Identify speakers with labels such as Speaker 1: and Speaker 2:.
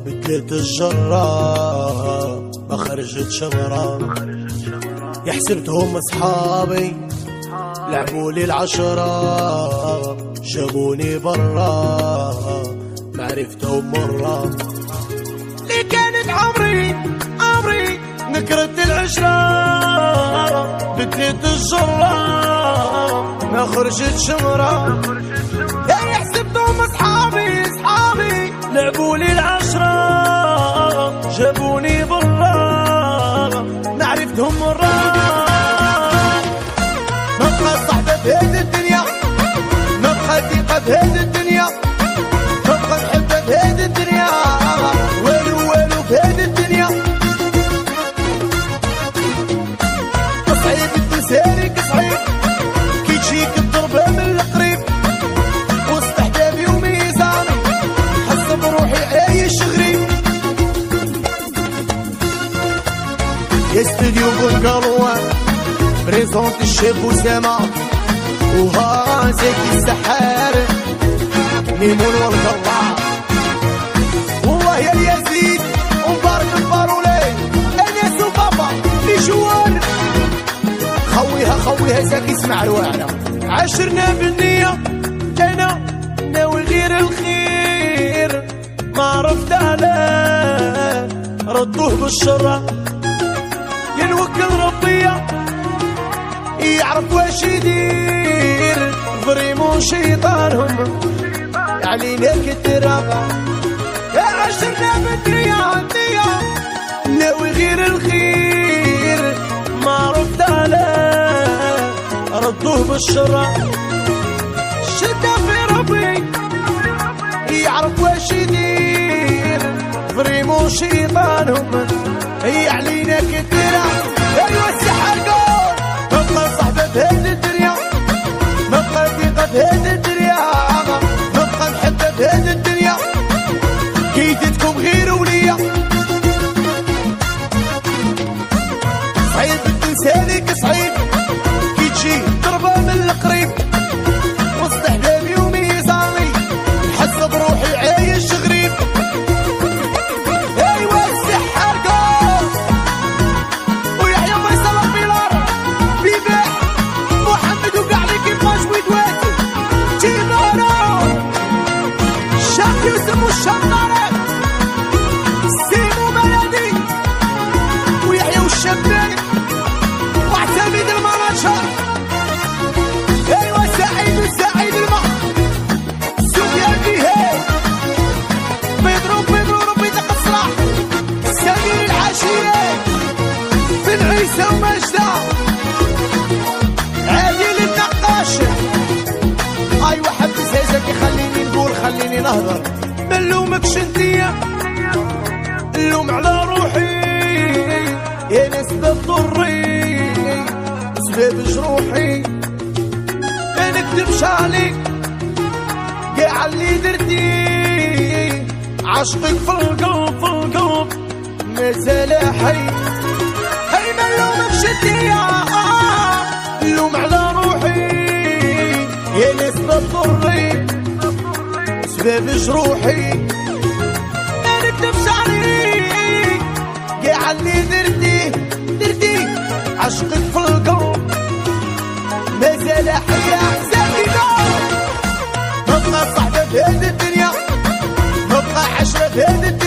Speaker 1: بدلت الجرة ما خرجت شمرة، يحسبتهم اصحابي لعبولي العشرة، جابوني برا معرفتهم مرة، اللي كانت عمري نكرت العشرة، بدلت الجرة ما خرجت شمرة، يحسبتهم اصحابي لعبولي العشرة، جابوني برا معرفتهم مرة، ما بقى صحبة بهذه الدنيا، ما بقى ثقة بهذه الدنيا، ما بقى محبة بهذه الدنيا، والو بهذه الدنيا، صعيب التسالك صعيب كي تجيك الضربة من القريب، وسط حبابي وميزاني حس بروحي عايش غريب، يا استوديو بنقروان بريزونت الشاب وسامة وها زكي السحار ميمون والقراع، والله يا اليزيد ومبارك البارولي انس وبابا في جوار، خويها زكي اسمع الواعرة، عاشرنا بالنية انا ناوي غير الخير، ما عرفت علاه ردوه بالشرة، ينوكل ربية يعرف واش يدير، فريمون شيطانهم علينا كترة، عاشرنا بالنية ناوي غير الخير، ما عرفت علاه ردوه بالشرة، شدة في ربي يعرف واش يدير، فريمون شيطانهم هي علينا كتيرة، ايوا السحر قول ما بقى صحبة بهذه الدنيا، ما بقى ثقة بهذه الدنيا، ما بقى محبة بهذه الدنيا، كيدتكم غير وليا، صعيب التسالك صعيب كي تجي ضربة من القريب، وسط حبابي وميزاني نحس بروحي عايش غريب، يوسف والشمارة سيمو بلدي ويحيى والشباني وعتميد المناجر، ايوا سعيد الماء سفيان بيهي بيضرو ربي دق الصلاح، سمير العشية بن عيسى ومجدة، عادل النقاش، ايوا حبس هزك خليني نقول خليني نهضر، ما نلومكش انتيا نلوم على روحي، يا ناس ضري سباب جروحي، ما نكذبش عليك كاع اللي درتي، عشقك في القلب مازال حي، هاي ما نلومكش انتيا نلوم على روحي، يا ناس ضري سباب جروحي، ما نكذبش عليك كاع اللي درتي، عشقك في القلب مازال حي، احزاني ما بقى صحبة بهذه الدنيا، ما بقى عشرة بهذه الدنيا.